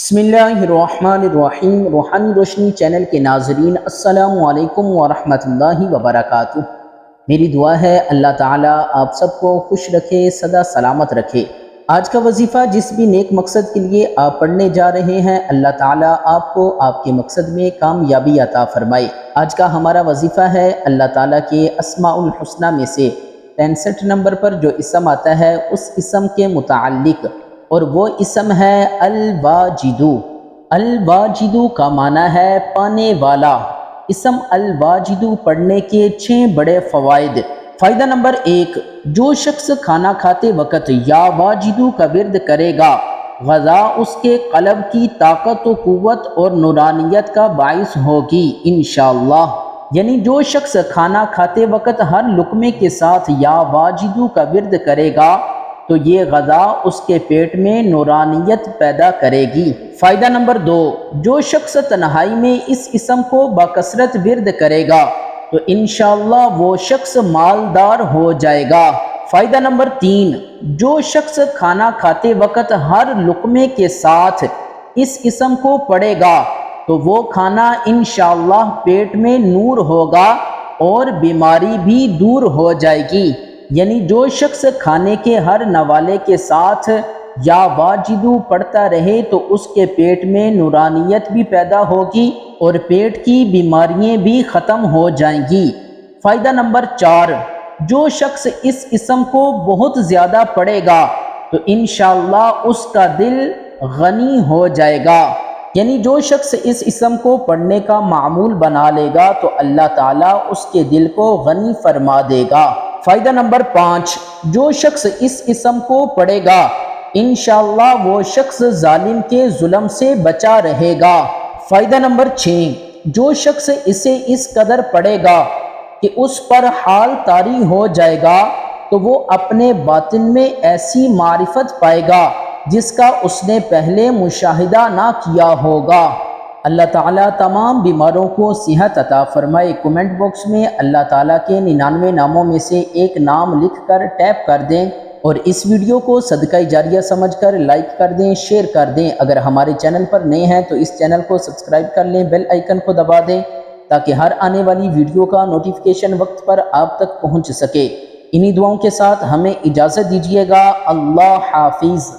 بسم اللہ الرحمن الرحیم۔ روحانی روشنی چینل کے ناظرین، السلام علیکم ورحمۃ اللہ وبرکاتہ۔ میری دعا ہے اللہ تعالیٰ آپ سب کو خوش رکھے، سدا سلامت رکھے۔ آج کا وظیفہ جس بھی نیک مقصد کے لیے آپ پڑھنے جا رہے ہیں، اللہ تعالیٰ آپ کو آپ کے مقصد میں کامیابی عطا فرمائے۔ آج کا ہمارا وظیفہ ہے اللہ تعالیٰ کے اسماء الحسنہ میں سے 65 نمبر پر جو اسم آتا ہے اس اسم کے متعلق، اور وہ اسم ہے الواجدو۔ الواجدو کا معنی ہے پانے والا۔ اسم الواجدو پڑھنے کے 6 بڑے فوائد۔ فائدہ نمبر 1، جو شخص کھانا کھاتے وقت یا واجدو کا ورد کرے گا، غذا اس کے قلب کی طاقت و قوت اور نورانیت کا باعث ہوگی انشاءاللہ۔ یعنی جو شخص کھانا کھاتے وقت ہر لقمے کے ساتھ یا واجدو کا ورد کرے گا تو یہ غذا اس کے پیٹ میں نورانیت پیدا کرے گی۔ فائدہ نمبر 2، جو شخص تنہائی میں اس اسم کو بکثرت ورد کرے گا تو انشاءاللہ وہ شخص مالدار ہو جائے گا۔ فائدہ نمبر 3، جو شخص کھانا کھاتے وقت ہر لقمے کے ساتھ اس اسم کو پڑھے گا تو وہ کھانا انشاءاللہ پیٹ میں نور ہوگا اور بیماری بھی دور ہو جائے گی۔ یعنی جو شخص کھانے کے ہر نوالے کے ساتھ یا واجدو پڑھتا رہے تو اس کے پیٹ میں نورانیت بھی پیدا ہوگی اور پیٹ کی بیماریاں بھی ختم ہو جائیں گی۔ فائدہ نمبر 4، جو شخص اس اسم کو بہت زیادہ پڑھے گا تو انشاءاللہ اس کا دل غنی ہو جائے گا۔ یعنی جو شخص اس اسم کو پڑھنے کا معمول بنا لے گا تو اللہ تعالیٰ اس کے دل کو غنی فرما دے گا۔ فائدہ نمبر 5، جو شخص اس اسم کو پڑھے گا انشاءاللہ وہ شخص ظالم کے ظلم سے بچا رہے گا۔ فائدہ نمبر 6، جو شخص اسے اس قدر پڑھے گا کہ اس پر حال طاری ہو جائے گا تو وہ اپنے باطن میں ایسی معرفت پائے گا جس کا اس نے پہلے مشاہدہ نہ کیا ہوگا۔ اللہ تعالیٰ تمام بیماروں کو صحت عطا فرمائے۔ کمنٹ باکس میں اللہ تعالیٰ کے 99 ناموں میں سے ایک نام لکھ کر ٹیپ کر دیں اور اس ویڈیو کو صدقہ جاریہ سمجھ کر لائک کر دیں، شیئر کر دیں۔ اگر ہمارے چینل پر نئے ہیں تو اس چینل کو سبسکرائب کر لیں، بیل آئیکن کو دبا دیں تاکہ ہر آنے والی ویڈیو کا نوٹیفیکیشن وقت پر آپ تک پہنچ سکے۔ انہی دعاؤں کے ساتھ ہمیں اجازت دیجیے گا۔ اللہ حافظ۔